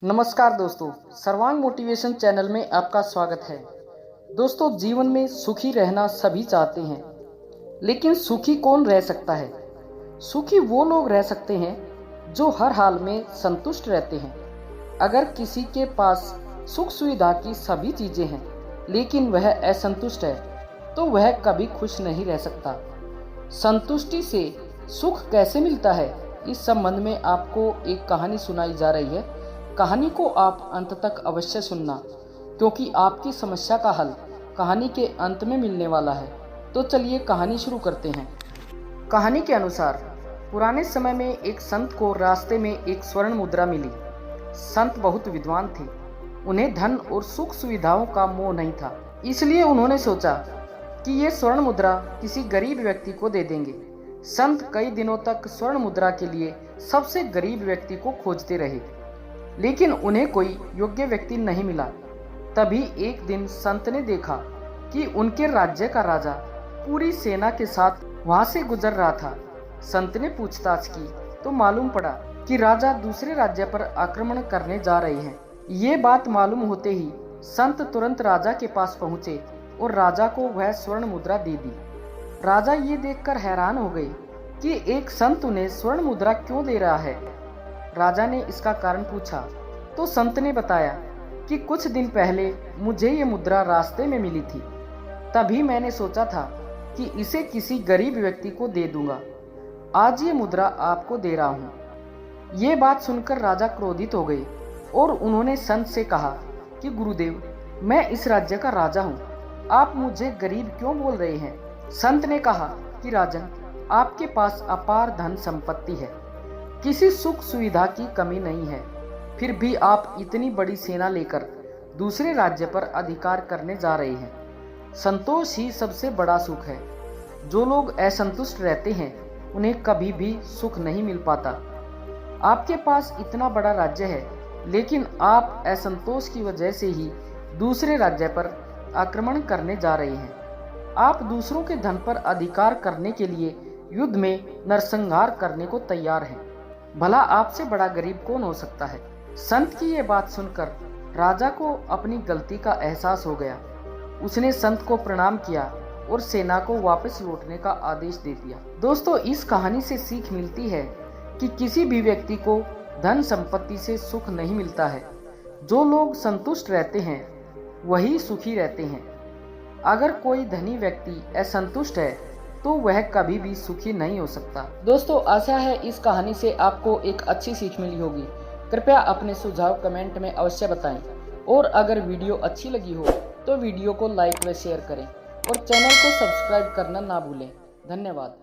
नमस्कार दोस्तों, सर्वांग मोटिवेशन चैनल में आपका स्वागत है। दोस्तों, जीवन में सुखी रहना सभी चाहते हैं, लेकिन सुखी कौन रह सकता है? सुखी वो लोग रह सकते हैं जो हर हाल में संतुष्ट रहते हैं। अगर किसी के पास सुख सुविधा की सभी चीजें हैं, लेकिन वह असंतुष्ट है, तो वह कभी खुश नहीं रह सकता। संतुष्टि से सुख कैसे मिलता है, इस संबंध में आपको एक कहानी सुनाई जा रही है। कहानी को आप अंत तक अवश्य सुनना, क्योंकि आपकी समस्या का हल कहानी के अंत में मिलने वाला है। तो चलिए कहानी शुरू करते हैं। कहानी के अनुसार पुराने समय में एक संत को रास्ते में एक स्वर्ण मुद्रा मिली। संत बहुत विद्वान थे, उन्हें धन और सुख सुविधाओं का मोह नहीं था, इसलिए उन्होंने सोचा कि ये स्वर्ण मुद्रा किसी गरीब व्यक्ति को दे देंगे। संत कई दिनों तक स्वर्ण मुद्रा के लिए सबसे गरीब व्यक्ति को खोजते रहे, लेकिन उन्हें कोई योग्य व्यक्ति नहीं मिला। तभी एक दिन संत ने देखा कि उनके राज्य का राजा पूरी सेना के साथ वहां से गुजर रहा था। संत ने पूछताछ की तो मालूम पड़ा कि राजा दूसरे राज्य पर आक्रमण करने जा रहे हैं। ये बात मालूम होते ही संत तुरंत राजा के पास पहुंचे और राजा को वह स्वर्ण मुद्रा दे दी। राजा ये देखकर हैरान हो गए कि एक संत उन्हें स्वर्ण मुद्रा क्यों दे रहा है। राजा ने इसका कारण पूछा तो संत ने बताया कि कुछ दिन पहले मुझे ये मुद्रा रास्ते में मिली थी। तभी मैंने सोचा था कि इसे किसी गरीब व्यक्ति को दे दूंगा। आज ये मुद्रा आपको दे रहा हूँ। ये बात सुनकर राजा क्रोधित हो गए और उन्होंने संत से कहा कि गुरुदेव, मैं इस राज्य का राजा हूँ, आप मुझे गरीब क्यों बोल रहे हैं? संत ने कहा कि राजन, आपके पास अपार धन संपत्ति है, किसी सुख सुविधा की कमी नहीं है, फिर भी आप इतनी बड़ी सेना लेकर दूसरे राज्य पर अधिकार करने जा रहे हैं। संतोष ही सबसे बड़ा सुख है। जो लोग असंतुष्ट रहते हैं, उन्हें कभी भी सुख नहीं मिल पाता। आपके पास इतना बड़ा राज्य है, लेकिन आप असंतोष की वजह से ही दूसरे राज्य पर आक्रमण करने जा रहे हैं। आप दूसरों के धन पर अधिकार करने के लिए युद्ध में नरसंहार करने को तैयार हैं। भला आपसे बड़ा गरीब कौन हो सकता है? संत की ये बात सुनकर राजा को अपनी गलती का एहसास हो गया। उसने संत को प्रणाम किया और सेना को वापस लौटने का आदेश दे दिया। दोस्तों, इस कहानी से सीख मिलती है कि किसी भी व्यक्ति को धन संपत्ति से सुख नहीं मिलता है। जो लोग संतुष्ट रहते हैं वही सुखी रहते हैं। अगर कोई धनी व्यक्ति असंतुष्ट है तो वह कभी भी सुखी नहीं हो सकता। दोस्तों, आशा है इस कहानी से आपको एक अच्छी सीख मिली होगी। कृपया अपने सुझाव कमेंट में अवश्य बताएं, और अगर वीडियो अच्छी लगी हो तो वीडियो को लाइक व शेयर करें और चैनल को सब्सक्राइब करना ना भूलें। धन्यवाद।